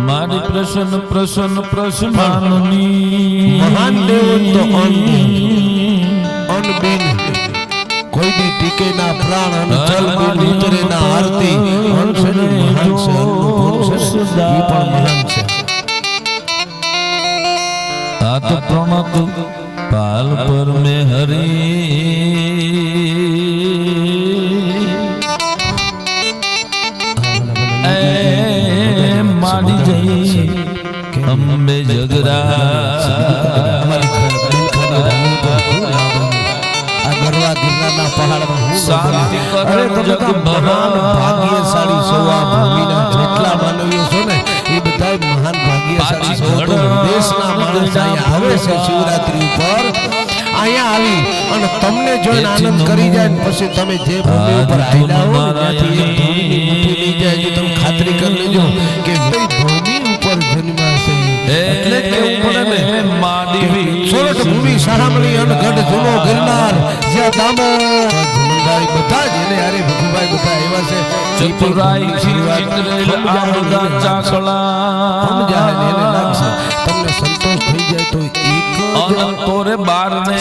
મારી પ્રસન્ન પ્રસન્ન પ્રસન્નાની મહાન દેવ તો અનબીન કોઈ દી ટીકે ના પ્રાણ અને જલ બિન ઉતરે ના આરતી હંસ ને મહાન છે અન્નપૂર્ણ છે ઈ પણ મહાન છે આત પ્રણત પાલ પર મે હરી માડી જઈ અંબે જગરા શાંતિ કરે જગ ભાગ્યશાળી છો આ ભૂમિના જેટલા માનવીઓ છો ને એ બધા મહાન ભાગ્યશાળી છો તો દેશના માણસ અહીંયા આવે છે શિવરાત્રી ઉપર અહીંયા આવી અને તમને જોઈને આનંદ કરી જાય ને પછી તમે જે ભૂમિ ઉપર આવેલા હો ત્યાંથી એક ભૂમિ ઉઠી જાય તમે ખાતરી કરી લેજો કે ભાઈ ભૂમિ ઉપર જન્મ્યા છે એટલે જ કેવું પડે ને માડી સોરઠ ભૂમિ સારામણી અનગઢ જૂનો ગિરનાર જ્યાં દામો જમનભાઈ બધા જ એને હારે ભગુભાઈ બધા એવા છે ચતુરાઈ ચિત્રેલ આમદા ચાકળા સમજાય ને એને લાગશે તમને સંતોષ થઈ જાય તો એક અનંતોરે બારને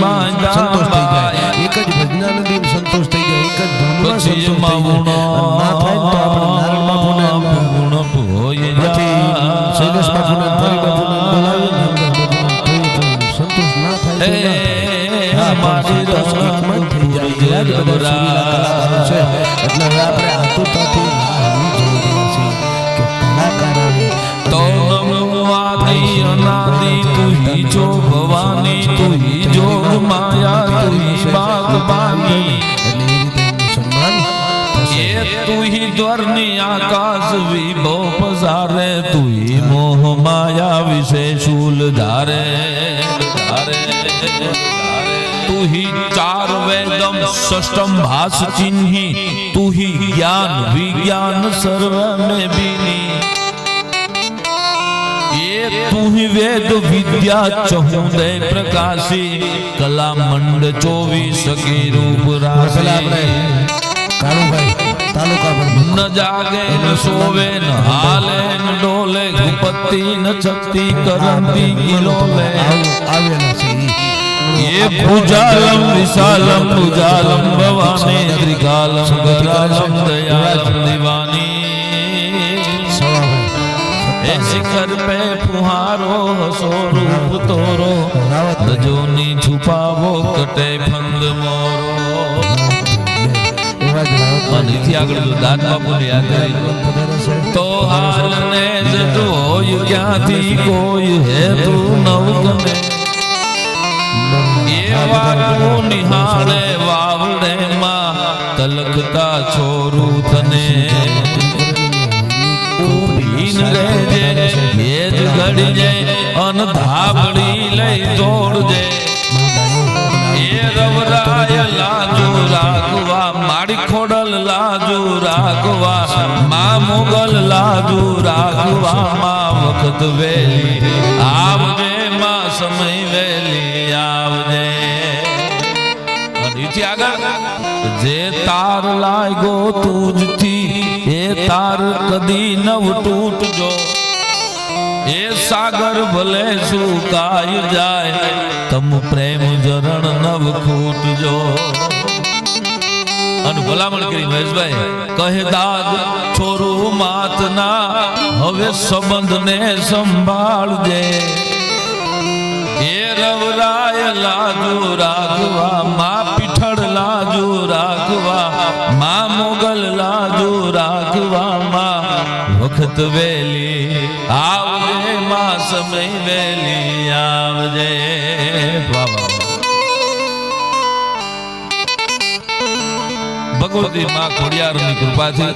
બાંધા સંતોષ થઈ જાય એક જ ભજનાનંદી સંતોષ થઈ જાય એક જ ધૂનમાં સંતોષ થઈ જાય ના થાય તો આપણે નારાયણ બાપુને ગુણ ભોય નથી શૈલેષ બાપુને ફરી બાપુને બોલાવી સંતોષ ના થાય તો મારી રસમાં થઈ જાય બધા કલાકારો છે એટલે હવે આપણે આતુરતાથી કે કલાકારોને તો નમવાદી અનાદિ તુહી જો ભવાની તુહી જોગ માયા તુહી બાગબાની એ તુહી દ્વારની આકાશ વિભો પસારે તુહી મોહ માયા વિશે શૂલ ધારે તુહી ચાર વેદમ ષષ્ટમ ભાસ ચિન્હી તુહી જ્ઞાન વિज्ञान सर्व में बीनी તુહી વેદ વિદ્યા ચહુદય પ્રકાશી કલા મંડ 24 કી રૂપ રાશી કાળુભાઈ તાલુકા પર ન જાગે ન સોવે ન હાલે ન ડોલે ગુપતિ ન છક્તિ કરંતી કિલોલે આવેલા છે ये भुजालम विशालम भुजालम भवानी त्रिकालम गरालम दयालम दीवानी ए शिखर पे फुहारो हसो रूप तोरो रजोनी छुपावो कटे फंद मोरो अनिथी આગળ જો દાન બાપુને યાદ કરી તો હાલને જતો હોય ક્યાંથી કોઈ હે તું નવગને નિહાળે વાવડે માં તલકતા છોરું તને ઉભીન રહેજે ભેજ ઘડી જાય અન ધાબડી લઈ દોડજે એ રવરાય લાજુ રાખવા માડી ખોડલ લાજુ રાખવા માં મોગલ લાજુ રાખવા માં વખત વેલી આવજે માં સમય વેલી આવજે જે તાર લાગ્યો તુજથી એ તાર કદી નવ તૂટજો એ સાગર ભલે સુકાઈ જાય તમ પ્રેમ જરણ નવ ખૂટજો અને ભલામણ કરી મહેશભાઈ કહે દાદ છોરું માતના હવે સંબંધને સંભાળજે એ રવરાય લાજુ રાખવા માં પીઠળ લાજુ રાખવા માં મોગલ લાજુ રાખવા માં વખત વેલી આવજે માં સમય વેલી આવજે ભગવતી માં ખોડિયારની કૃપાથી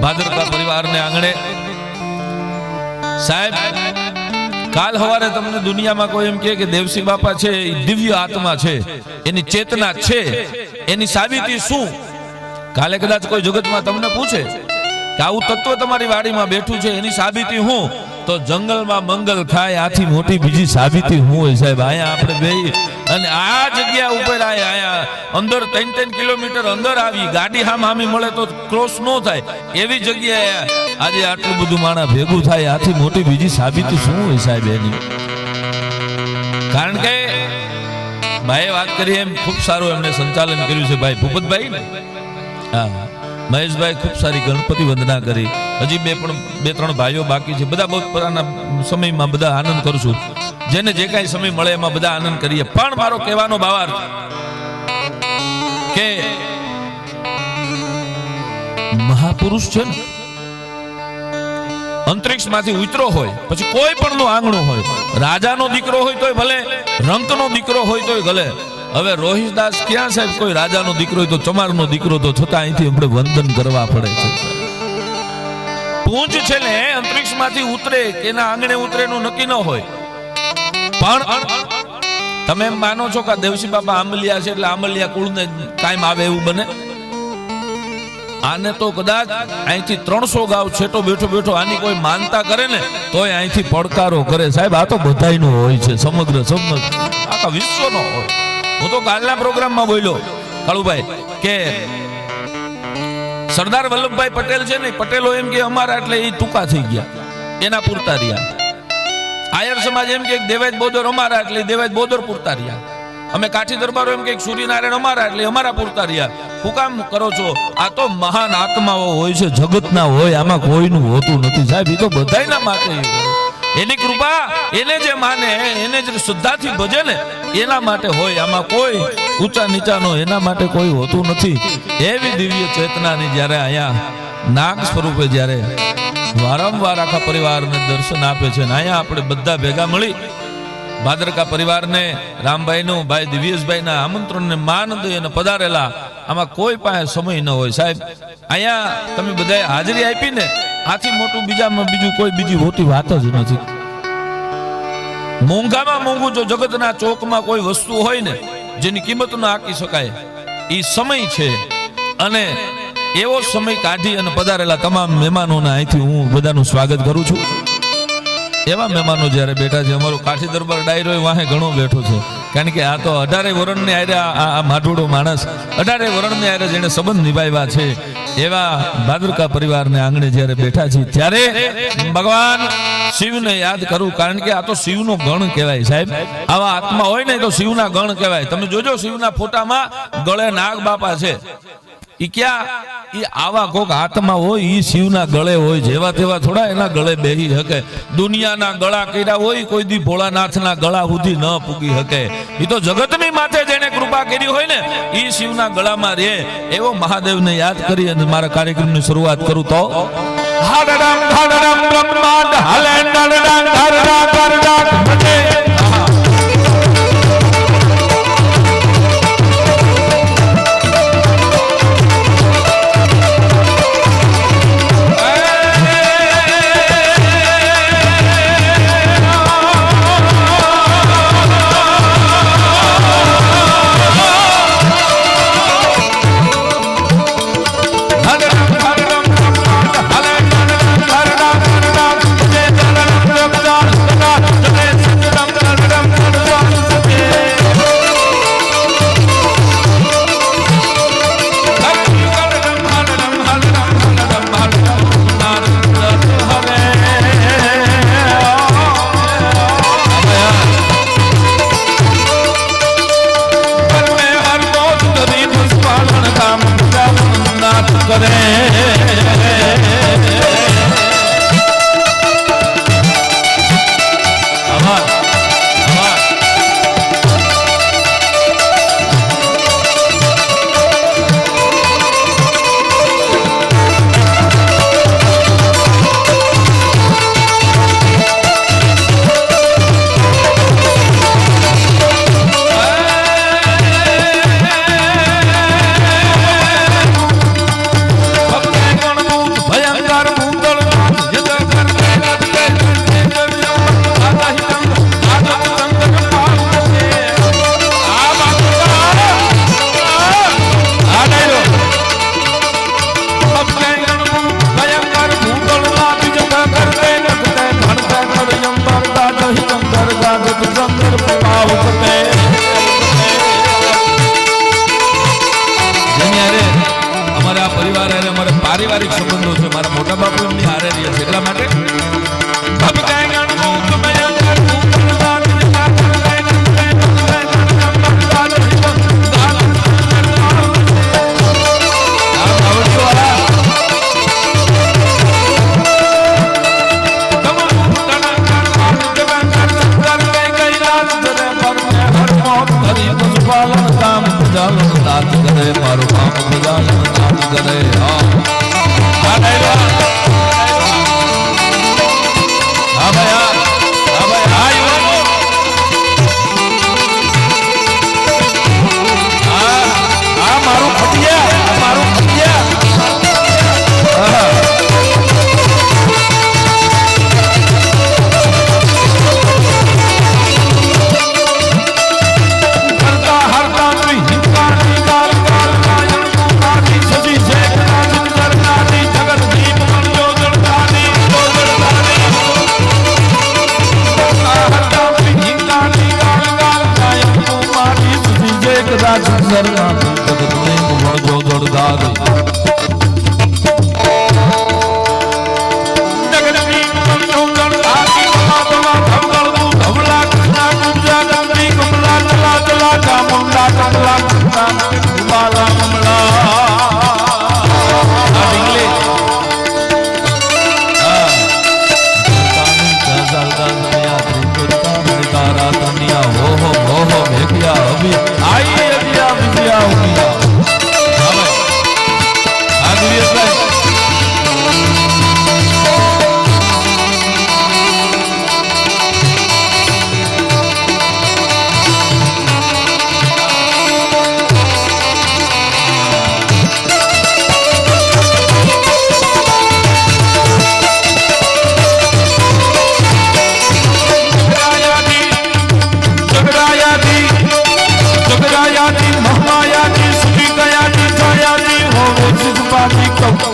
ભાદરકા પરિવારને આંગણે સાહેબ કાલ સવારે તમને દુનિયામાં કોઈ એમ કહે કે દેવસિંહ બાપા છે એ દિવ્ય આત્મા છે, એની ચેતના છે, એની સાબિતી શું? કાલે કદાચ કોઈ જગતમાં તમને પૂછે કે આવું તત્વ તમારી વાડીમાં બેઠું છે, એની સાબિતી શું? તો જંગલમાં મંગલ થાય આથી મોટી બીજી સાબિતી શું હોય સાહેબ? અહીંયા આપણે બે અને આ જગ્યા ઉપર આયા અંદર 3-3 કિલોમીટર અંદર આવી ગાડી હામી મળે તો ક્રોસ ન થાય એવી જગ્યાએ આજે આટલું બધું માણા ભેગું થાય આથી મોટી બીજી સાબિતી શું હોય સાહેબ એની? કારણ કે ભાઈએ વાત કરી એમ ખૂબ સારું એમને સંચાલન કર્યું છે ભાઈ ભૂપતભાઈ ને. હા મહેશભાઈ ખૂબ સારી ગણપતિ વંદના કરી. હજી બે ત્રણ ભાઈઓ બાકી છે. બધા બહુ પુરાના સમયમાં બધા આનંદ કરશું, જેને જે કાંઈ સમય મળે એમાં બધા આનંદ કરીએ. પણ મારો કહેવાનો ભાવાર્થ કે મહાપુરુષ છે ને અંતરિક્ષમાંથી ઉતરો હોય પછી કોઈ પણ નું આંગણું હોય, રાજાનો દીકરો હોય તોય ભલે, રંકનો દીકરો હોય તોય ભલે. હવે રોહિતદાસ ક્યાં સાહેબ કોઈ રાજાનો દીકરો હોય તો ચમારનો દીકરો તો છતાં અહીંથી આપણે વંદન કરવા પડે છે. પૂંજ છે ને અંતરિક્ષમાંથી ઉતરે કે એના આંગણે ઉતરે નું નક્કી ન હોય, પણ તમે એમ માનો છો કે દેવસિંહ બાપા આંબલિયા છે એટલે આંબલિયા કુળને કાયમ આવે એવું બને? આને તો કદાચ અહીંથી 300 ગાવ છેટો બેઠો બેઠો આની કોઈ માનતા કરે ને તોય અહીંથી પડકારો કરે સાહેબ. આ તો બધાયનો હોય છે, સમગ્ર આખા વિશ્વનો હોય. હું તો કાલના પ્રોગ્રામમાં બોલ્યો કાળુભાઈ કે સરદાર વલ્લભભાઈ પટેલ છે ને, પટેલો એમ કે અમારા એટલે એ ટૂંકા થઈ ગયા, એના પૂરતા રહ્યા. આયર સમાજ એમ કે દેવાયત બોદર અમારા એટલે દેવાયત બોદર પૂરતા રહ્યા. અમે કાઠી દરબારો એમ કે સૂર્યનારાયણ અમારા એટલે અમારા પૂરતા રહ્યા. શું કામ કરો છો? આ તો મહાન આત્માઓ હોય છે, જગતના હોય, આમાં કોઈનું હોતું નથી સાહેબ. એ તો બધાયના માટે એની કૃપા, એને જે માને એને જે શ્રદ્ધાથી ભજે ને એના માટે હોય. આમાં કોઈ ઊંચા નીચાનો એના માટે કોઈ હોતું નથી. એવી દિવ્ય ચેતનાની જ્યારે અહીંયા નાગ સ્વરૂપે જ્યારે વારંવાર આખા પરિવારને દર્શન આપે છે ને અહીંયા આપણે બધા ભેગા મળી ભાદરકા પરિવારને રામભાઈનું ભાઈ દિવ્યેશભાઈના આમંત્રણને માન દઈ અને પધારેલા. આમાં કોઈ પાસે સમય ન હોય સાહેબ. અહીંયા તમે બધાએ હાજરી આપી ને આથી મોટું બીજું કોઈ બીજી મોટી વાત જ નથી. મોંઘામાં મોંઘું જો જગતના ચોકમાં કોઈ વસ્તુ હોય ને જેની કિંમત ન આંકી શકાય એ સમય છે. અને એવો સમય કાઢી અને પધારેલા તમામ મહેમાનોને અહીંથી હું બધાનું સ્વાગત કરું છું. એવા મહેમાનો જ્યારે બેઠા છે, અમારો કાઠી દરબાર ડાયરો વાહે ઘણો બેઠો છે, કારણ કે આ તો 18 વરણને આરે આ માઠોડો માણસ 18 વરણને આરે જેને સંબંધ નિભાવ્યા છે એવા ભાદરકા પરિવારને આંગણે જ્યારે બેઠા છે ત્યારે ભગવાન શિવને યાદ કરું. કારણ કે આ તો શિવનો ગણ કહેવાય સાહેબ. આવા આત્મા હોય ને તો શિવના ગણ કહેવાય. તમે જોજો શિવના ફોટામાં ગળે નાગ બાપા છે. ઈ ક્યાં ઈ આવા કોક આત્મા હોય ઈ શિવના ગળે હોય. જેવા તેવા થોડા એના ગળે બેહી શકે. દુનિયાના ગળા કર્યા હોય કોઈ દી ભોળાનાથના ગળા સુધી ન પૂગી શકે. ઈ તો જગતની માથે જેને કૃપા કરી હોય ને ઈ શિવના ગળામાં રહે. એવો મહાદેવને યાદ કરી અને મારા કાર્યક્રમની શરૂઆત કરું તો હાડડમ હાડડમ બ્રહ્માંડ હાલે નડડમ ધરડા પરડા ભજે. સંબંધો છે મારા મોટા બાપુ એમની હારે રહ્યા છે એટલા માટે મારું કામ બજાલન કામ કરે હા ભાઈ મારું ખટિયા મારું ખટિયા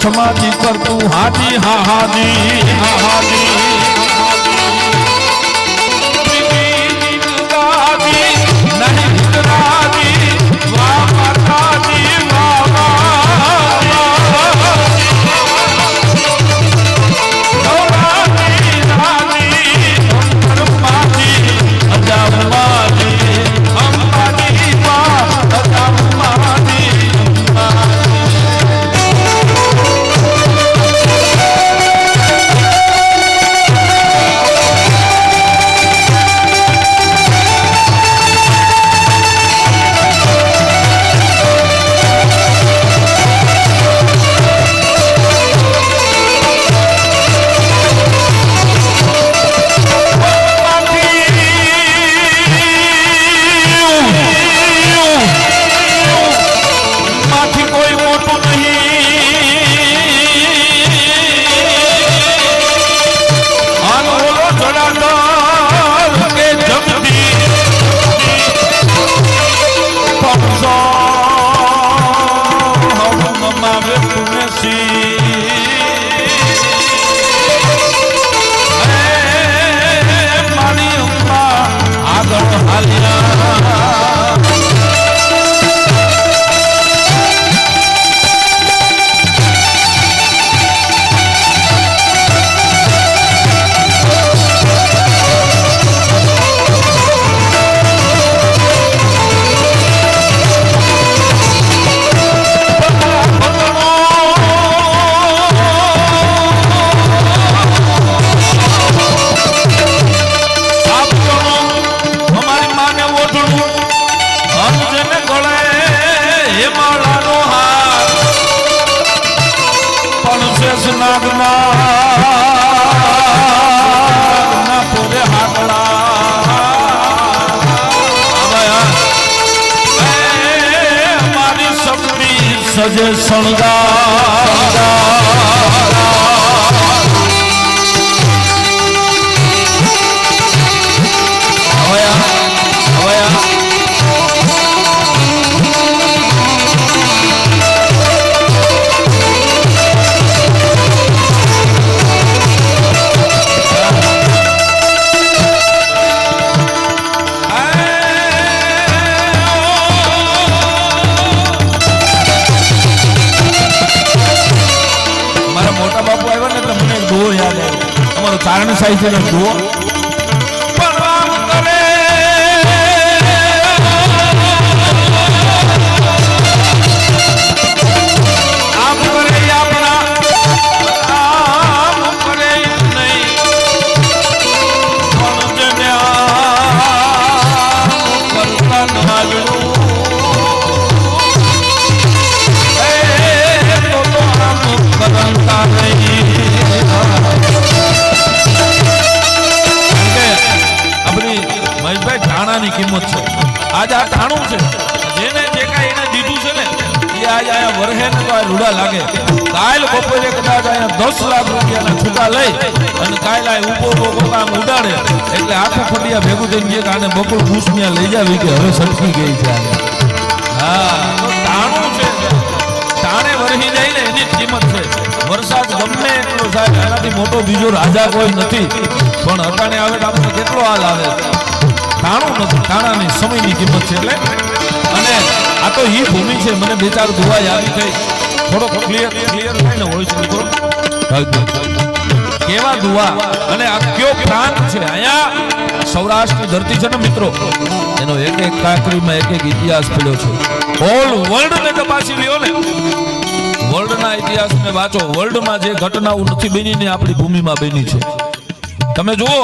समाधि कर तू हाजी हा हाजी हा हाजी नहीं राजी वाह माताजी સજે આવ્યો ને એટલે મને એક દુઓ યાદ આવ્યો. અમારો ચારણ સાહિબ છે ને દુઓ પરવામ કરે આમ કરે આપણા આમ કરે નહીં પણ જન્યા કરતા નાગડું કરતા નહીં. આપણી મહેશભાઈ ઠાણાની કિંમત છે. આજ આ ઠાણું છે જેને જે કાંઈ એને દીધું છે ને એ આજ અહીંયા વરહે ને તો આ રૂડા લાગે. કાલ બપોરે કદાચ અહીંયા 10 લાખ રૂપિયાના છૂટા લઈ અને કાલ આ ઉભો કામ ઉડાડે એટલે આખું ફટિયા ભેગું થઈને જે કાને બકુલ ભૂસમિયા લઈ જાવી કે હવે સટકી ગઈ છે. હા તો ટાણું છે, ટાણે વરહી જાય ને એની કિંમત છે. વરસાદ ગમે એટલો સાહેબ એનાથી મોટો બીજો રાજા કોઈ નથી, પણ અટાણે આવે તો આપણને કેટલો હાલ આવે. ટાણું નથી, ટાણાની સમયની કિંમત છે. એટલે અને આ તો ઈ ભૂમિ છે. મને બે ચાર દુઆ આવી થઈ થોડો ક્લિયર થાય ને હોય છે કેવા દુઆ અને આ કયો પ્રાંત છે. અહીંયા સૌરાષ્ટ્રની ધરતી છે ને મિત્રો, એનો એક એક કાંકરીમાં એક એક ઇતિહાસ પડ્યો છે. ઓલ વર્લ્ડ ને તપાસી લ્યો ને, વર્લ્ડના ઇતિહાસને વાંચો. વર્લ્ડમાં જે ઘટનાઓ નથી બની ને આપણી ભૂમિમાં બની છે. તમે જુઓ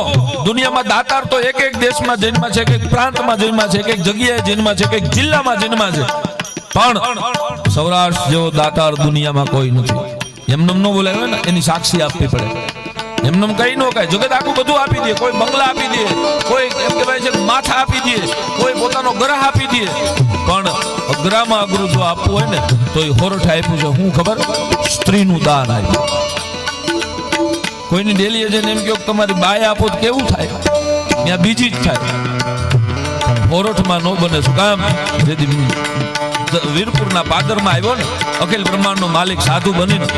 દુનિયામાં દાતાર તો એક એક દેશમાં જન્મા છે, એક પ્રાંતમાં જન્મા છે, એક જગ્યાએ જન્મા છે, એક જિલ્લામાં જન્મા છે, પણ સૌરાષ્ટ્ર જેવો દાતાર દુનિયામાં કોઈ નથી. એમનેમ ન બોલાવે ને એની સાક્ષી આપવી પડે. એમનેમ કઈ ન કાય જગત આખું બધું આપી દે. કોઈ બંગલા આપી દે, કોઈ એમ કહેવાય છે માથા આપી દે, કોઈ પોતાનો ગ્રહ આપી દે, પણ અગ્રામાં અગ્રું જો આપવું હોય ને તો એ હોરઠ આપ્યું છે. હું ખબર સ્ત્રીનું દાન આપ્યું. કોઈની ડેલી જઈને એમ કહો તમારી બાય આપો તો કેવું થાય? ત્યાં બીજી જ થાય. હોરઠમાં ન બને. શું કામ? જેથી વીરપુરના પાદરમાં આવ્યો ને અખિલ બ્રહ્માંડનો માલિક સાધુ બનીને,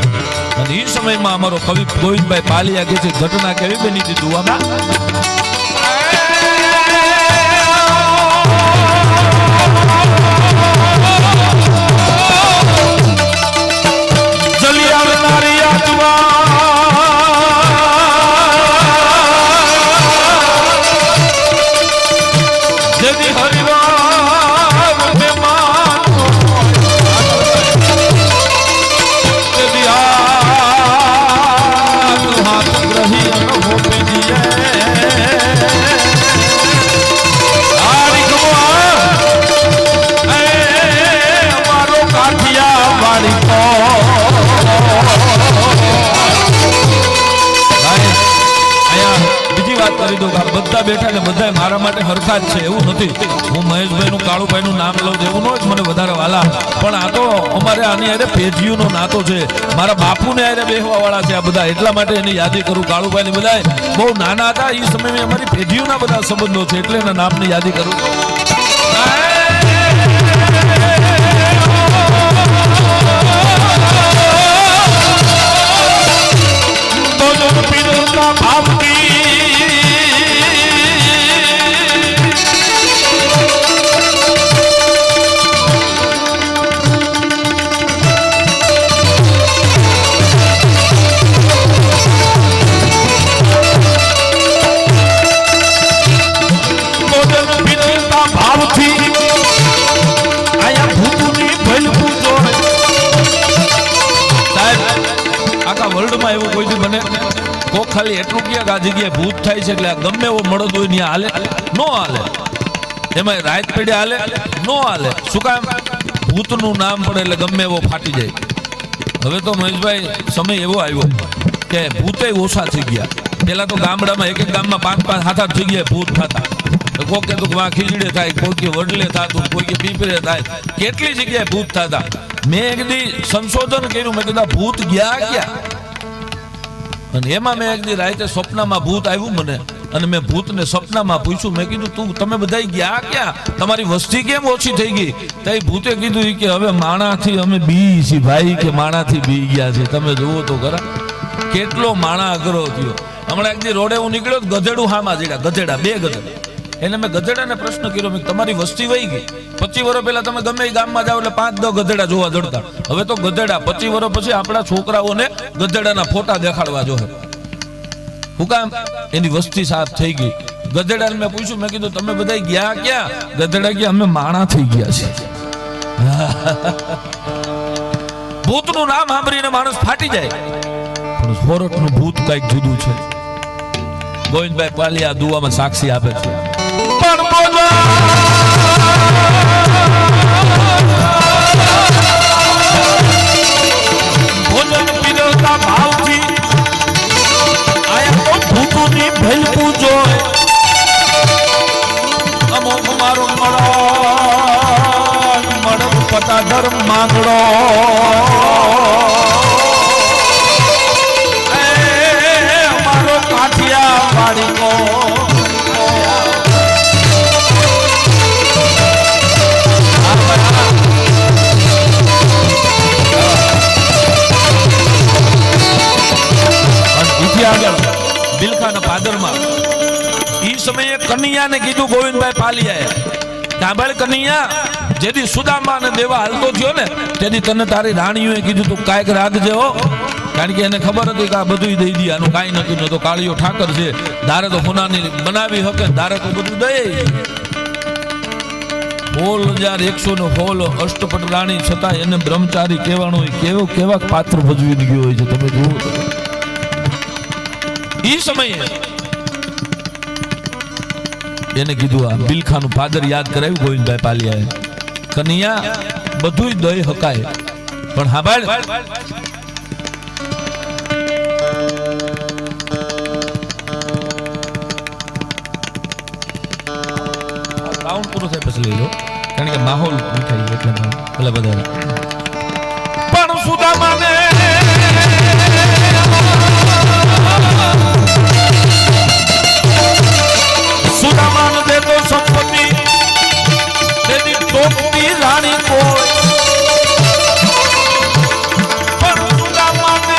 અને એ સમયમાં અમારો કવિ ગોવિંદભાઈ પાલિયા કે છે ઘટના કેવી બની હતી દુવામાં. બધા બેઠા ને બધા મારા માટે હરખા જ છે એવું નથી. હું મહેશભાઈ નું કાળુભાઈ નું નામ લઉં એવું ન મને વધારે વાલા, પણ આ તો અમારે આની હારે પેઢીઓનો નાતો છે. મારા બાપુને હારે બેહવા વાળા છે આ બધા, એટલા માટે એની યાદી કરું. કાળુભાઈ ને બધા બહુ નાના હતા એ સમયે અમારી પેઢીઓના બધા સંબંધો છે એટલે એના નામની યાદી કરું. વર્લ્ડમાં એવું કોઈ બને કોક ખાલી એટલું કે આ જગ્યાએ ભૂત થાય છે એટલે આ ગમે એવો મળદ હોય ત્યાં હાલે નો હાલે, એમાં રાત પેડે હાલે નો હાલે. શું કામ? ભૂતનું નામ પડે એટલે ગમે એવો ફાટી જાય. હવે તો મહેશભાઈ સમય એવો આવ્યો કે ભૂતે ઓછા થઈ ગયા. પેલા તો ગામડામાં એક એક ગામમાં 5-5 7-8 જગ્યાએ ભૂત થતા. કોક કે તું વાં ખીજડે થાય, કોઈ કે વડલે થતું, કોઈ કે પીપરે થાય, કેટલી જગ્યાએ ભૂત થતા. મેં એક દી સંશોધન કર્યું. મેં કીધું ભૂત ગયા ક્યાં? અને એમાં મેં એક દી રાતે સ્વપ્નમાં ભૂત આવ્યું મને, અને મેં ભૂતને સપનામાં પૂછ્યું. મેં કીધું તમે બધા ગયા ક્યાં? તમારી વસ્તી કેમ ઓછી થઈ ગઈ? તો એ ભૂતે કીધું કે હવે માણાથી અમે બી છીએ ભાઈ, કે માણાથી બી ગયા છે. તમે જુઓ તો ખરા કેટલો માણા અઘરો થયો. હમણાં એક દી રોડે હું નીકળ્યો ગધેડું હામાં જડ્યા, ગધેડા 2 ગધેડા. એને મેં ગધેડાને પ્રશ્ન કર્યો, મેં તમારી વસ્તી વહી ગઈ? 25 વર્ષ પહેલા તમે ગમે એ ગામમાં જાઓ એટલે 5-10 ગધેડા જોવા જડતા. હવે તો ગધેડા 25 વર્ષ પછી આપણા છોકરાઓને ગધેડાના ફોટા દેખાડવા જોઈએ. હું કામ? એની વસ્તી સાફ થઈ ગઈ. ગધેડાને મેં પૂછ્યું, મેં કીધું તમે બધા ગયા ક્યાં? ગધેડા ગયા અમે માણા થઈ ગયા છે. ભૂતનું નામ સાંભળીને માણસ ફાટી જાય, પણ સોરઠનું ભૂત કઈક જુદું છે. ગોવિંદભાઈ પાલિયા દુઆમાં સાક્ષી આપે છે. પણ ભોજન પીરસતા ભાવથી આયા તો ભૂતોની ભેલપું જોય. અમુક મારો મળદ પટાધર માંગડો મારો કાઠિયા વાડીકો બિલખાના પાદરમાં ઈ સમયે કનૈયાને કીધું ગોવિંદભાઈ પાલિયાએ, સાંભળ કનૈયા, જેથી સુદામા અને દેવા હાલતો થયો ને તેથી તને તારી રાણીઓએ કીધું તું કાંઈક રાખજે હો. કારણ કે એને ખબર હતી કે આ બધું દઈ દી, આનું કાંઈ નથી. ન તો કાળિયો ઠાકર છે, ધારે તો સોનાની બનાવી શકે, ધારે તો બધું દઈ. 16,116 અષ્ટપટ રાણી છતાં એને બ્રહ્મચારી કહેવાનું કેવા પાત્ર ભજવી ગયો હોય છે. તમે જુઓ ઈ સમયે એને કીધું, આ બિલખાનું પાદર યાદ કરાવ્યું ગોવિંદભાઈ પાલિયાએ. કનૈયા, બધુંય દઈ હકાય, પણ હા ભાઈ રાઉન્ડ પૂરો થાય પછી લઈ લો, કારણ કે માહોલ મીઠાઈ એટલે ભલે બધા. પણ સુદામાને સુદામાને દેતો સંપત્તિ તેની ટોપી રાણી કોઈ. પણ સુદામાને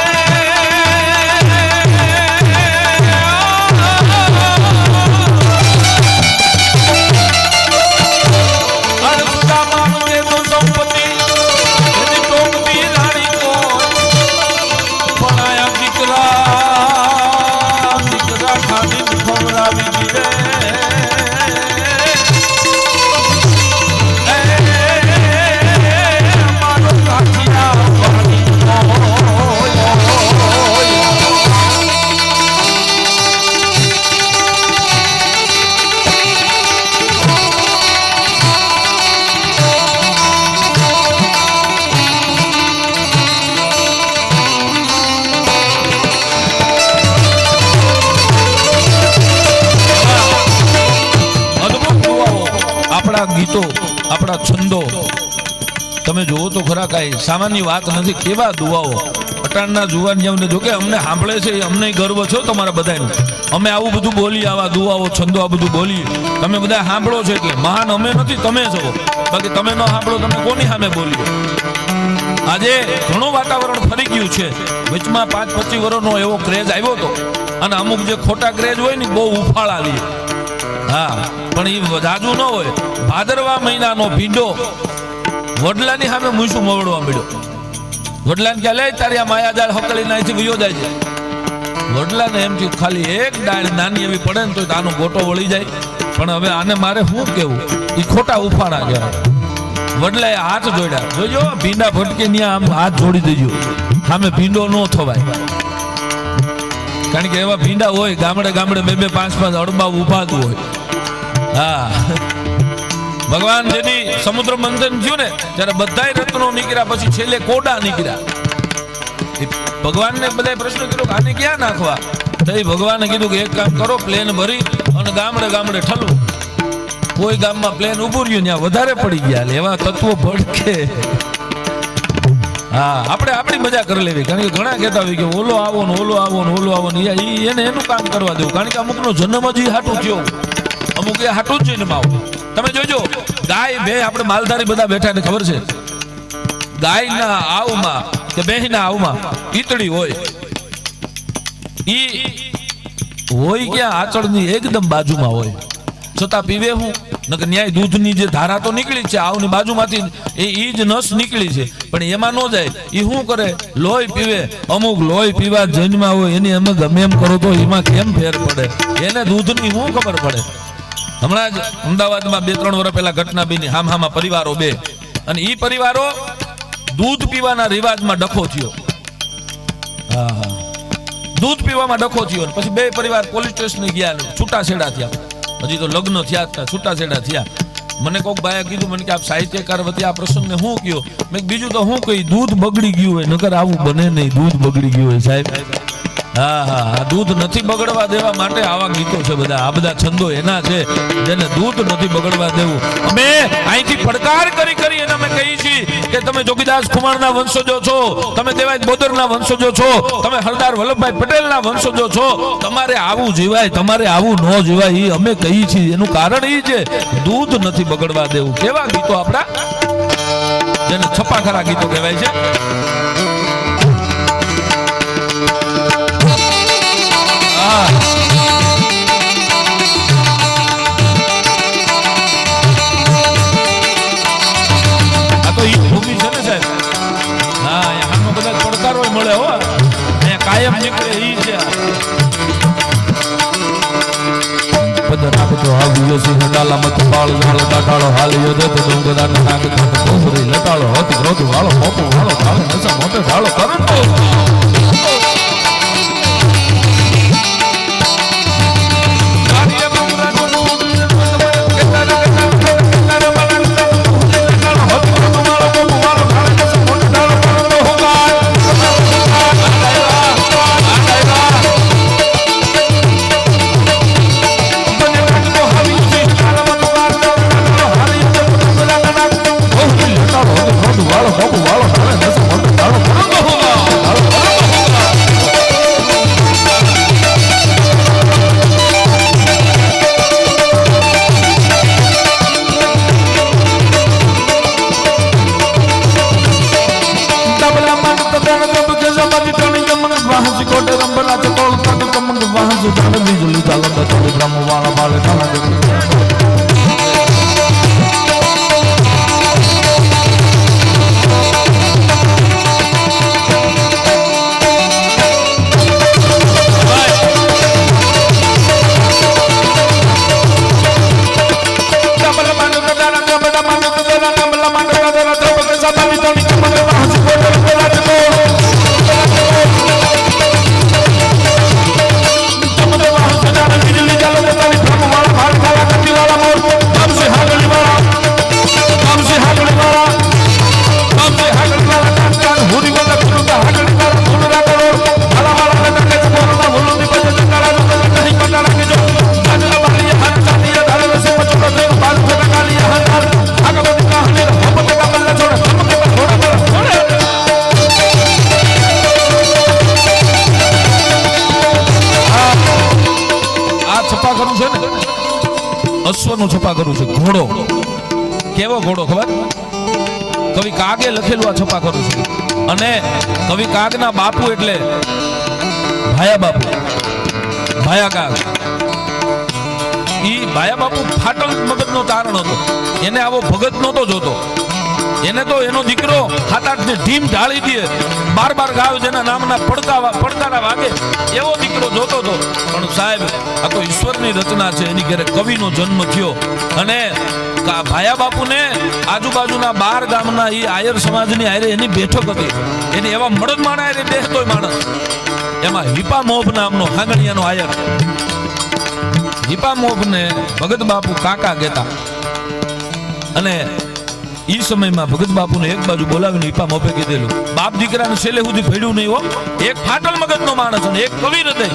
દેતો સંપત્તિ તેની ટોપી રાણી કોઈ. પણ આયા દીકરા ખાલી ખવડાવી દીધે. ગીતો, આપણા છંદો તમે જોવો તો ખરા, કાંઈ સામાન્ય વાત નથી. કેવા દુઆઓ અટાણના જુવાનિયાઓને, જો કે અમને સાંભળે છે અમને ગર્વ છે તમારા બધાનું. અમે આવું બધું બોલીએ, આવા દુઆઓ છંદો આ બધું બોલીએ. તમે બધા સાંભળો છો એટલે મહાન અમે નથી, તમે છો. બાકી તમે ન સાંભળો તમે કોની સામે બોલીએ? આજે ઘણું વાતાવરણ ફરી ગયું છે. વચમાં 5-25 વર્ષનો એવો ક્રેઝ આવ્યો હતો, અને અમુક જે ખોટા ક્રેઝ હોય ને બહુ ઉફાળા લે. હા, પણ એ જાજુ ન હોય. ભાદરવા મહિનાનો ભીંડો વડલાની સામે મૂછું મવડવા મળ્યો. વડલાને ક્યાં લે તારી આ માયાજાળ હકલી નાખી વયો જાય છે. વડલાને એમ થયું ખાલી એક ડાળ નાની એવી પડે ને તો આનો ગોટો વળી જાય. પણ હવે આને મારે શું કેવું? એ ખોટા ઉફાણા કહેવાય. વડલાએ હાથ જોડ્યા. જોજો ભીંડા ભટકે ત્યાં આમ હાથ જોડી દેજો, સામે ભીંડો ન થવાય. કારણ કે એવા ભીંડા હોય ગામડે 2-5 અડબા ઉભાતું હોય. હા, ભગવાન જેની સમુદ્ર મંથન થયું ને ત્યારે બધાય રત્નો નીકળ્યા, પછી છેલ્લે કોડા નીકળ્યા. ભગવાનને બધાય પ્રશ્ન કર્યો કે આને ક્યાં નાખવા? તો એ ભગવાને કીધું કે એક કામ કરો, પ્લેન ભરી અને ગામડે ઠલવું. કોઈ ગામમાં પ્લેન ઉભું રહ્યું ત્યાં વધારે પડી ગયા. એવા તત્વો ભડકે. હા, આપણે આપણી મજા કરી લેવી. કારણ કે ઘણા કહેતા હોય કે ઓલો આવો ને ઓલો આવો ને ઓલો આવો ને, એને એનું કામ કરવા દેવું. કારણ કે અમુકનો જન્મ જ હાટું થયો, અમુક એ હાટું જ જઈને આવો. તમે જોજો ગાય બે આપણે માલધારી બધા બેઠા ને ખબર છે, ગાયના આવમાં કે બેહીના આવમાં ઈતળી હોય. ઈ હોય ક્યાં? આંચળની એકદમ બાજુમાં હોય. છતાં પીવે હું નકર ન્યાય દૂધની જે ધારા તો નીકળી છે, આવની બાજુમાંથી એ જ નસ નીકળી છે, પણ એમાં ન જાય. એ શું કરે? લોહી પીવે. અમુક લોહી પીવા જન્મા હોય એની અમે ગમે એમ કરો તો એમાં કેમ ફેર પડે? એને દૂધની શું ખબર પડે? હમણાં જ અમદાવાદમાં 2-3 વર્ષ પહેલા ઘટના બની. હામહામાં પરિવારો બે, અને એ પરિવારો દૂધ પીવાના રિવાજમાં ડખો થયો. હા, દૂધ પીવામાં ડખો થયો. પછી બે પરિવાર પોલીસ સ્ટેશન ગયા, છૂટાછેડા થયા. હજી તો લગ્ન થયા હતા, છૂટાછેડા થયા. મને કોઈક ભાઈએ કીધું, મને કે આપ સાહિત્યકાર વતી આ પ્રસંગને શું કયો? મેં બીજું તો શું કહી, દૂધ બગડી ગયું હોય. નકર આવું બને નહીં, દૂધ બગડી ગયું હોય સાહેબ. હા, દૂધ નથી બગડવા દેવા માટે આવા ગીતો છે બધા. આ બધા છંદો એના છે જેને દૂધ નથી બગડવા દેવું. અમે અહીંથી પડકાર કરી એને અમે કહી છીએ કે તમે જોગીદાસ ખુમાણના વંશજો છો, તમે દેવાય બોદરના વંશજો છો, તમે સરદાર વલ્લભભાઈ પટેલના વંશજો છો. તમારે આવું જીવાય, તમારે આવું ન જીવાય, એ અમે કહીએ છીએ. એનું કારણ એ છે દૂધ નથી બગડવા દેવું. કેવા ગીતો આપણા, જેને છપાખરા ગીતો કહેવાય છે. મળે હો, કાયમ નીકળે ઈ છે. પદના તો આવ્યો છે હડાલા મત બાળ ઝાળ કાટાળો હાલ યોદે તો ડુંગરા નાક કોસરી લટાળો હોતી ગ્રોત વાળો પોપો વાળો કાળ નસા મોટે ઢાળો કરંટો. અશ્વનો છપા કરું છું. ઘોડો, કેવો ઘોડો ખબર? કવિ કાગે લખેલું આ છપા કરું છું. અને કવિ કાગના બાપુ એટલે ભાયા બાપુ, ભાયા કાગ. ઈ ભાયા બાપુ ફાટલ મગજનો તારણ હતો. એને આવો ભગત નહોતો જોતો. એને તો એનો દીકરો 7-8 ને ઢીમ ઢાળી દે, 12 ગાવ જેના નામના પડકારા વાગે, એવો દીકરો જોતો હતો. પણ સાહેબ, આ તો ઈશ્વરની રચના છે. એની ઘરે કવિનો જન્મ થયો. અને ભાયા બાપુને આજુબાજુના 12 ગામના એ આયર સમાજની આયરે એની બેઠક હતી. એની એવા મળદ માણા આયરે બેસતોય માણસ. એમાં હિપા મોભ નામનો હાંગણિયાનો આયર. હિપા મોભને ભગત બાપુ કાકા કહેતા. અને ઈ સમયમાં ભગત બાપુને એક બાજુ બોલાવીને હિપા મોભે કીધેલું, બાપ દીકરાને છેલ્લે સુધી ભેડ્યું નહીં હો. એક ફાટલ મગજનો માણસ અને એક કવિ હૃદય,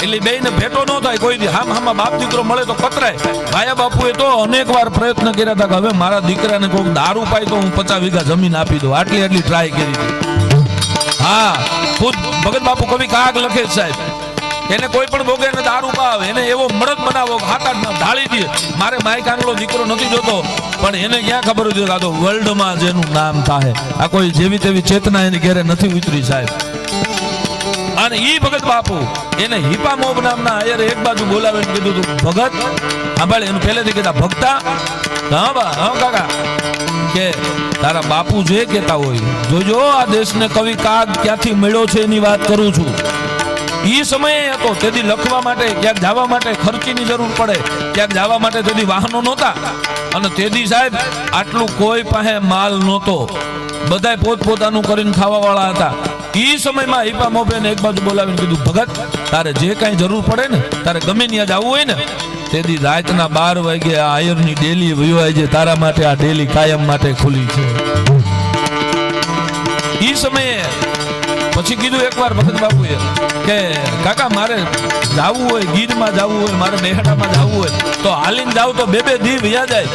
એટલે બેયને ભેટો ન થાય કોઈ દી. હામાં બાપ દીકરો મળે તો કતરાય. ભાયા બાપુએ તો અનેક વાર પ્રયત્ન કર્યા હતા કે હવે મારા દીકરાને કોઈક દારૂ પાય તો હું 50 વીઘા જમીન આપી દઉં. આટલી ટ્રાય કરી હતી. હા, ખુદ ભગત બાપુ કવિ કાગ લખે સાહેબ. એને કોઈ પણ ભોગે એને દારૂ પાવે, એને એવો મળદ બનાવો, 7-8 ઢાળી દે. મારે માય કાંગલો દીકરો નથી જોતો, પણ એને ક્યાં ખબર હતી કે આ તો વર્લ્ડમાં જેનું નામ થાય. આ કોઈ જેવી તેવી ચેતના એની ઘેરે નથી ઉતરી સાહેબ. અને ઈ ભગત બાપુ એને હિપા મોબ નામના આયરે એક બાજુ બોલાવીને કીધું તું ભગત સાંભળે એનું પહેલેથી કીધા ભક્તા હા કાકા કે તારા બાપુ જે કહેતા હોય જોજો આ દેશને કવિ કાગ ક્યાંથી મળ્યો છે એની વાત કરું છું. ઈ સમયે હતો તેથી લખવા માટે ક્યાંક જવા માટે ખર્ચીની જરૂર પડે, ક્યાંક જવા માટે તેથી વાહનો નહોતા અને તેથી સાહેબ આટલું કોઈ પાસે માલ નહોતો, બધાય પોતપોતાનું કરીને ખાવા વાળા હતા. ઈ સમયમાં હિપા મોભેને એક બાજુ બોલાવીને કીધું ભગત તારે જે કાંઈ જરૂર પડે ને તારે ગમે ત્યાં જવું હોય ને તેથી રાતના 12 વાગે આ આયરની ડેલી વયોવાય છે, તારા માટે આ ડેલી કાયમ માટે ખુલી છે. ઈ સમયે પછી કીધું એકવાર ભગત બાપુએ કે કાકા મારે જાવું હોય, ગીરમાં જાવું હોય, મારે મેહડામાં જાવું હોય તો હાલીને જાવ તો 2-2 દી વયા જાય.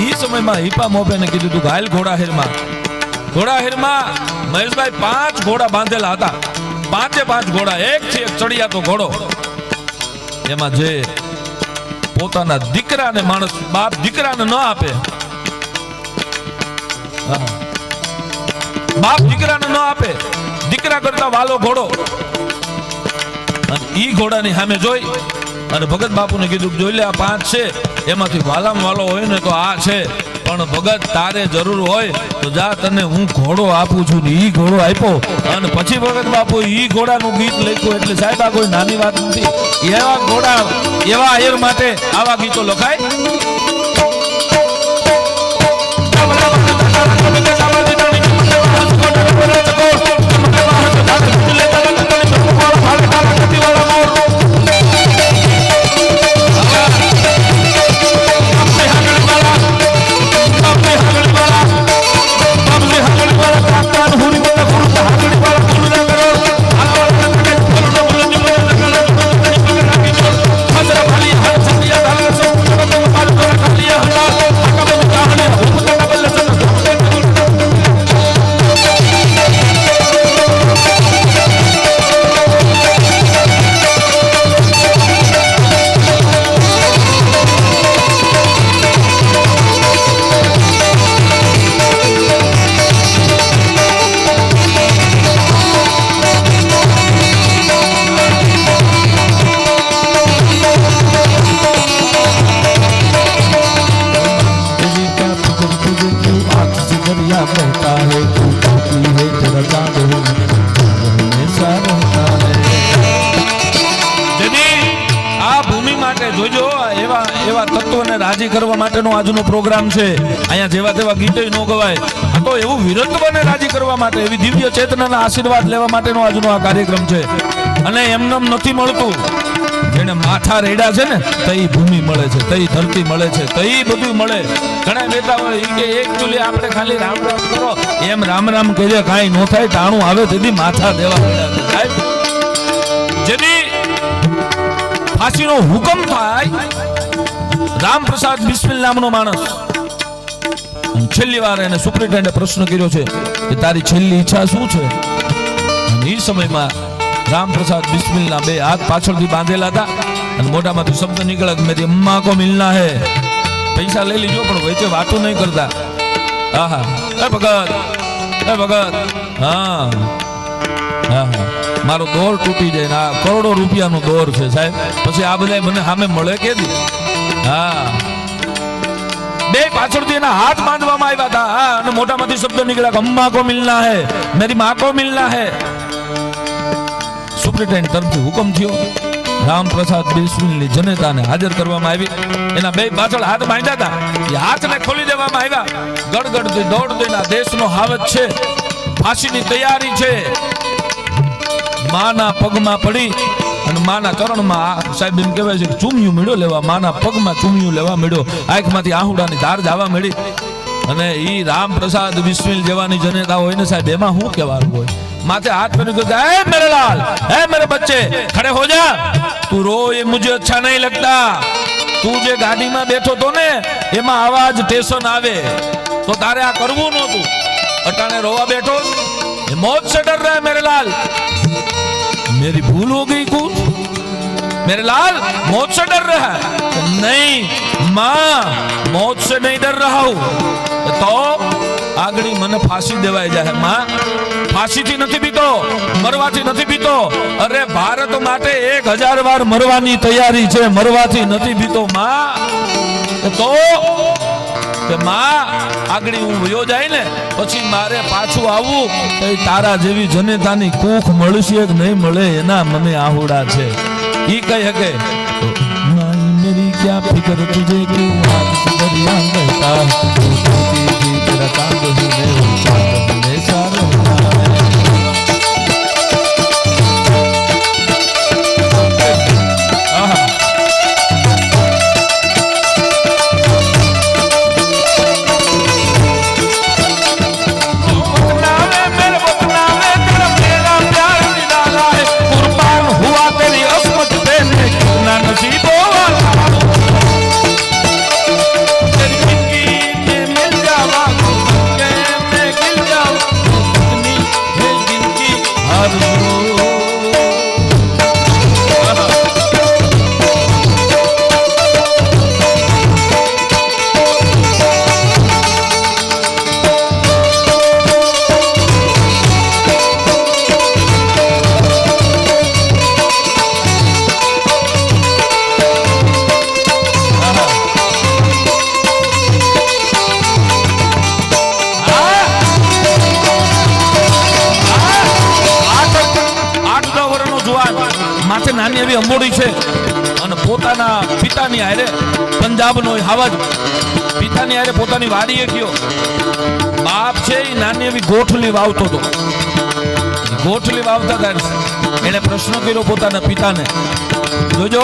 ઈ સમયમાં હિપા મોભેને કીધું તું હાલ ઘોડાહેરમાં મહેશભાઈ 5 ઘોડા બાંધેલા હતા, 5 ઘોડા એકથી એક ચડિયાતો ઘોડો. એમાં જે પોતાના દીકરાને માણસ બાપ દીકરાને ન આપે, બાપ દીકરાને ન આપે, દીકરા કરતા વાલો ઘોડો. ઈ ઘોડાની સામે જોઈ અને ભગત બાપુને કીધું જોઈ લે આ 5 છે એમાંથી વાલામાં વાલો હોય ને તો આ છે, પણ ભગત તારે જરૂર હોય તો જા તને હું ઘોડો આપું છું. ને ઈ ઘોડો આપ્યો અને પછી ભગત બાપુ ઈ ઘોડાનું ગીત લખ્યું. એટલે સાહેબ આ કોઈ નાની વાત નથી. એવા ઘોડા એવા આયર માટે આવા ગીતો લખાય. રાજી કરવા માટેનો આજનો પ્રોગ્રામ છે. અહીંયા જેવા તેવા ગીતો ન ગવાય, આ તો એવું વીરત્વને રાજી કરવા માટે, એવી દિવ્ય ચેતનાના આશીર્વાદ લેવા માટેનો આજનો આ કાર્યક્રમ છે. અને એમનેમ નથી મળતું. જેને માથા રેડા છે ને તઈ ભૂમિ મળે છે, તઈ ધરતી મળે છે, તઈ બધું મળે. ઘણા બેઠા હોય ઈ કે એક ચૂલે આપણે ખાલી રામ રામ કરો, એમ રામ રામ કહીએ કાંઈ ન થાય. ટાણું આવે તેથી માથા દેવા પડ્યા સાહેબ. જેથી ફાંસીનો હુકમ થાય, રામપ્રસાદ બિસ્મિલ નામનો માણસ છેલ્લી વાર એને સુપ્રિન્ટેન્ડે પ્રશ્ન કર્યો છે કે તારી છેલ્લી ઈચ્છા શું છે? એ સમયમાં રામપ્રસાદ બિસ્મિલના 2 હાથ પાછળથી બાંધેલા હતા અને મોઢામાંથી શબ્દ નીકળ્યા કે મેરી અમ્મા કો મિલના હે. પૈસા લઈ લીજો પણ વચ્ચે વાતો નહીં કરતા. આહા એ ભગત હા મારો દોર તૂટી જાય ને આ કરોડો રૂપિયાનો દોર છે સાહેબ. પછી આ બધા મને સામે મળે કે દી? હા 2 પાછળથી એના હાથ બાંધવામાં આવ્યા હતા અને મોઢામાંથી શબ્દ નીકળ્યા કે અમ્મા કો મિલના હે, મેરી માँ કો મિલના હે. સુપ્રિન્ટેન્ડન્ટ તરફથી હુકમ થયો, રામપ્રસાદ બિસ્મિલની જનતાને હાજર કરવામાં આવી. એના 2 પાછળ હાથ બાંધ્યા હતા, એ હાથને ખોલી દેવામાં આવ્યા. ગડગડથી દોડતી આ દેશનો હાવત છે, ફાંસીની તૈયારી છે. માના પગમાં પડી અને માના ચરણમાં સાહેબ એમ કહેવાય છે ચૂમિયું મેળો લેવા, માના પગમાં ચૂમિયું લેવા મેળ્યો. આંખમાંથી આહુડાની ધાર જવા મળી. અને ઈ રામપ્રસાદ બિસ્મિલ જેવાની જનતા હોય ને સાહેબ, એમાં શું કહેવાનું હોય? माथे हाथ में कहता है मेरे लाल, है मेरे बच्चे, खड़े हो जा, तू रो ये मुझे अच्छा नहीं लगता. तू जे गाड़ी में बैठो तो ने एमा आवाज टेशन आवे तो तारे आ करवू नहोतुं, अटाणे रोवा बैठो, ये मौत से डर रहा है मेरे लाल. मेरी भूल हो गई कुछ मेरे लाल, मौत से डर रहा है? नहीं माँ, मौत से नहीं डर रहा हूं. तो આગળી મને ફાંસી દેવાય જાય. માં, ફાંસીથી નથી બીતો, મરવાથી નથી બીતો. અરે ભારત માટે 1000 વાર મરવાની તૈયારી છે, મરવાથી નથી બીતો. માં તો કે માં આગળી હું વયો જાય ને પછી મારે પાછું આવવું તો તારા જેવી જનેતાની કૂખ મળશે કે નહીં મળે એના મને આહુડા છે. ઈ કહી શકે માઈ મેરી ક્યાં ફિકર તુજે કે હાથ દરિયા બેઠા તેરા કાંગ હુને સારો નાની એવી અંબોડી છે અને પોતાના પિતાની હારે પંજાબનો હાવજ પિતાની હારે પોતાની વાડીએ ગયો. બાપ છે એ નાની એવી ગોઠલી વાવતો હતો. ગોઠલી વાવતા હતા એને પ્રશ્ન કર્યો પોતાના પિતાને, જોજો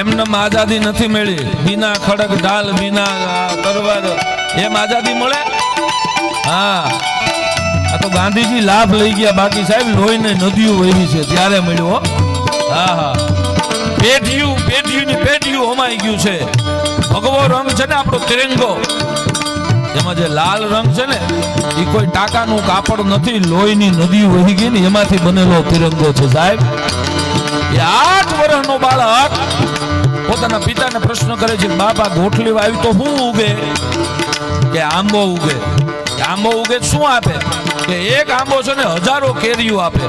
એમને આઝાદી નથી મળી, બિના ખડક ઢાલ બિના તરવાર એમ આઝાદી મળે? હા, આ તો ગાંધીજી લાભ લઈ ગયા, બાકી સાહેબ લોહીને નદીઓ વહી છે ત્યારે મળ્યો. હા હા, પેઢીયું હોમાઈ ગયું છે. ભગવો રંગ છે ને આપણો તિરંગો, એમાં જે લાલ રંગ છે ને એ કોઈ ટાકાનું કાપડ નથી, લોહીની નદીઓ વહી ગઈ ને એમાંથી બનેલો તિરંગો છે સાહેબ. એ 8 વર્ષનો બાળક પોતાના પિતાને પ્રશ્ન કરે છે, બાપા ગોઠલી વાવી તો શું ઉગે? કે આંબો ઉગે. આંબો ઉગે શું આપે? કે એક આંબો છે ને 1000 કેરીઓ આપે.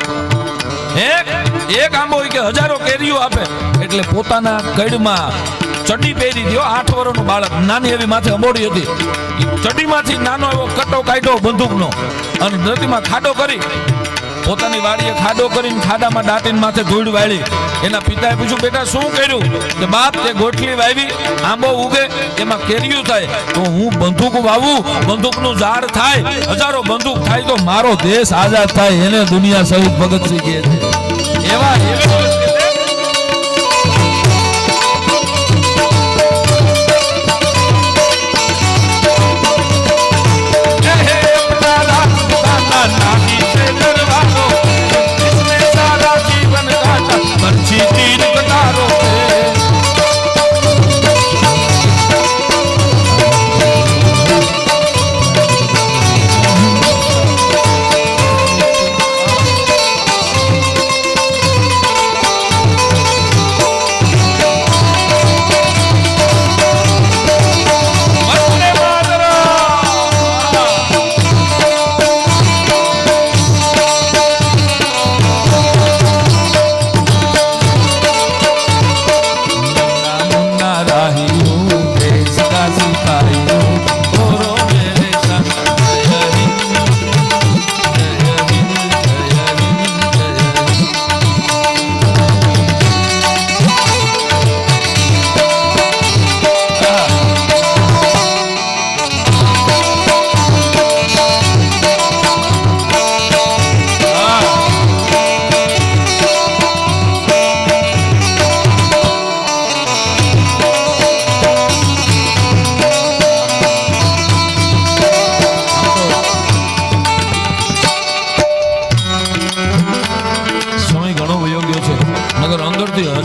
એક આંબો કે 1000 કેરીઓ આપે. એટલે પોતાના કડમાં ચડી પહેરી દો. 8 વર્ષનું બાળક, નાની એવી માથે અંબોડી હતી, ચડીમાંથી નાનો એવો કટો કાઢ્યો બંદૂકનો અને નદીમાં ખાડો કરી, પોતાની વાડીએ ખાડો કરીને ખાડામાં દાટીને માથે ધૂળ વાળી. એના પિતાએ પૂછ્યું, બેટા શું કર્યું? કે બાપ તે ગોઠલી વાવી, આંબો ઉગે, એમાં કેરીયું થાય, તો હું બંદૂક વાવું, બંદૂકનું ઝાડ થાય, 1000 બંદૂક થાય તો મારો દેશ આઝાદ થાય. એને દુનિયા શહીદ ભગતસિંહ કહે છે. એવા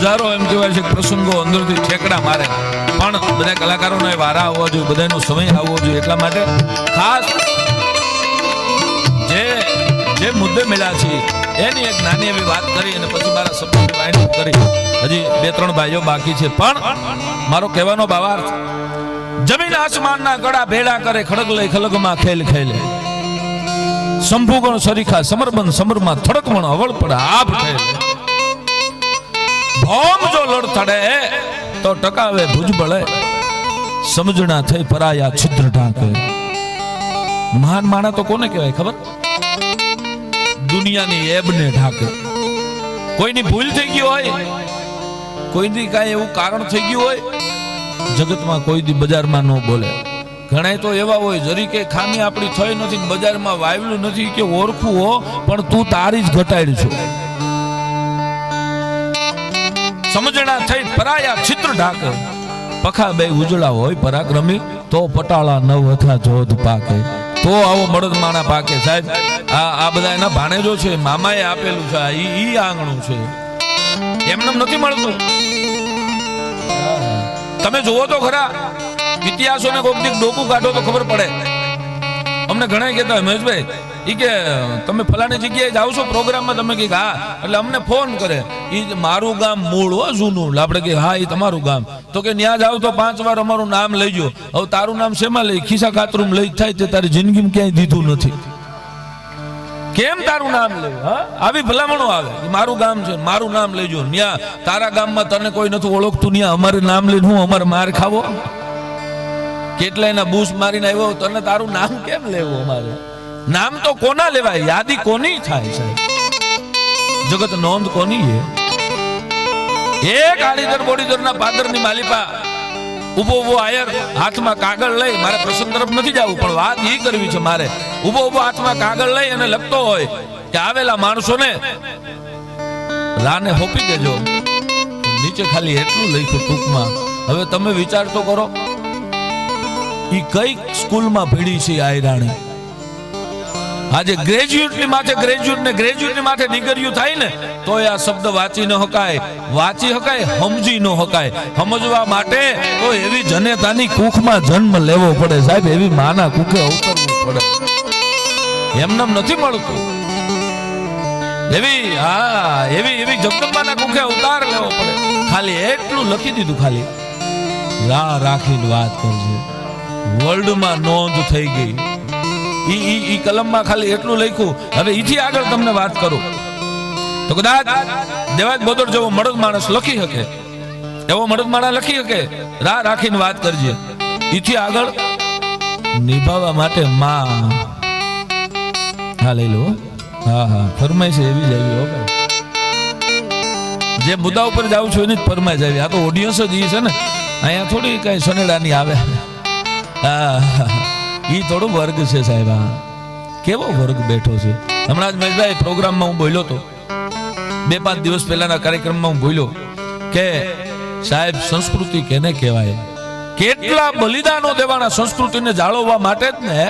હજારો એમ કહેવાય છે પ્રસંગો અંદરથી ઠેકડા મારે, પણ બધા કલાકારોનો વારા આવવો જોઈએ, બધાનો સમય આવવો જોઈએ. એટલા માટે ખાસ જે મુદ્દે મળ્યા છે એની એક નાની એવી વાત કરી અને પછી મારા શબ્દોની વાઇન્ડ કરી. હજી 2-3 ભાઈઓ બાકી છે, પણ મારો કહેવાનો ભાવાર્થ જમીન આસમાનના ગળા ભેળા કરે, ખડગ લઈ ખલગમાં ખેલ ખેલે. શંભુગણ સરીખા સમરબંધ સમરમાં થડકમણ અવળ પડે આભ ખેલે. ભોમ જો લડથડે તો ટકાવે ભુજબળે, સમજણા થઈ પરાયા છિદ્ર ઢાંકે. મહાન માણા તો કોને કહેવાય ખબર? દુનિયાની એબને ઢાંકે. કોઈની ભૂલ થઈ ગઈ હોય, કોઈની કાંઈ એવું કારણ થઈ ગયું હોય, જગતમાં કોઈ દી બજારમાં ન બોલે. ઘણા તો એવા હોય જરી કે ખામી આપણી થઈ નથી, બજારમાં વાવેલું નથી કે ઓળખું હો, પણ તું તારી જ ઘટાડી છો. સમજણા થઈ પરાયા છિદ્ર ઢાકે. પખા બે ઉજળા હોય પરાક્રમી, તો પટાળા નવ અથવા જોધ પાકે. તો આવો મળદ માણા પાકે. સાહેબ આ બધા એના ભાણેજો છે, મામાએ આપેલું છે, ઈ આંગણું છે, એમને નથી મળતું. તમે જોવો તો ખરા ઇતિહાસોને કોઈક દીક ડોકું કાઢો તો ખબર પડે. અમને ઘણા કહેતા હોય મહેશભાઈ, ઈ કે તમે ફલાણી જગ્યાએ જાવ છો પ્રોગ્રામમાં, તમે કે હા, એટલે અમને ફોન કરે, ઈ મારું ગામ મૂળ હો જૂનું. આપણે કે હા, ઈ તમારું ગામ. તો કે ન્યા જાવ તો 5 વાર અમારું નામ લઈજો. હવે તારું નામ શેમાં લઈ? ખિસ્સા કાતરું લઈ થાય તે તારી જિંદગીમાં ક્યાંય દીધું નથી. કેમ તારું નામ લેવું? હા, આવી ભલામણો આવે. મારું ગામ છે, મારું નામ લેજો. ન્યા તારા ગામમાં તને કોઈ નથી ઓળખતું, ન્યા અમારે નામ લઈને હું અમારે માર ખાવો? કેટલા એના બૂસ મારીને આવ્યો, તને તારું નામ કેમ લેવું? અમારે નામ તો કોના લેવાય? યાદી કોની થાય સાહેબ? જગત નોંધ કોની હે? એક આડીદર બોડીદરના પાદરની માલિપા ઉભો આયર હાથમાં કાગળ લઈ, મારે પ્રસંગ તરફ નથી જવું પણ વાત ઈ કરવી છે મારે. ઉભો હાથમાં કાગળ લઈ અને લખતો હોય કે આવેલા માણસોને રાને હોપી દેજો. નીચે ખાલી એટલું લખ્યું ટૂંકમાં. હવે તમે વિચાર તો કરો, ઈ કઈ સ્કૂલમાં ભીડી છે આયરાણી? આજે ગ્રેજ્યુએટની માથે દીકરીઓ થાય ને તો આ શબ્દ વાંચી ન હકાય, વાંચી હકાય, સમજી ન હકાય. સમજવા માટે તો એવી જનેતાની કુખમાં જન્મ લેવો પડે સાહેબ, એવી માના કુખે અવતરવું પડે. એમને નથી મળતું. એવી જગદંબાના કુખે અવતાર લેવો પડે. ખાલી એટલું લખી દીધું, ખાલી રા રાખીને વાત કરજે. વર્લ્ડમાં નોંધ થઈ ગઈ. ઈ કલમમાં ખાલી એટલું લખ્યું. હવે ઈથી આગળ તમને વાત કરું તો કદાચ દેવાજ બોદર જેવો મળદ માણસ લખી શકે, એવો મળદ માણસ લખી શકે, રાહ રાખીને વાત કરજે. ઈથી આગળ નિભાવવા માટે માં હા લઈ લો. હા ફરમાઈશ એવી જ આવી હો ભાઈ. જે મુદ્દા ઉપર જાઉં છું એની જ ફરમાઈશ આવી. આ તો ઓડિયન્સ જ ઈ છે ને, અહીંયા થોડી કઈ સનેડાની આવે. ઈ થોડો વર્ગ છે સાહેબ. કેવો વર્ગ બેઠો છે. હમણાં જ મહેશભાઈ પ્રોગ્રામમાં હું બોલ્યો તો, 2-5 દિવસ પહેલાના કાર્યક્રમમાં હું બોલ્યો કે સાહેબ સંસ્કૃતિ કેને કહેવાય? કેટલા બલિદાનો દેવાના સંસ્કૃતિને જાળવવા માટે જ ને.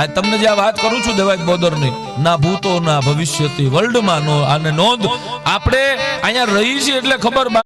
આ તમને જે વાત કરું છું દેવાજ બોદરની, ના ભૂતો ના ભવિષ્યથી વર્લ્ડમાં નો આને નોંધ. આપણે અહીંયા રહી છીએ એટલે ખબર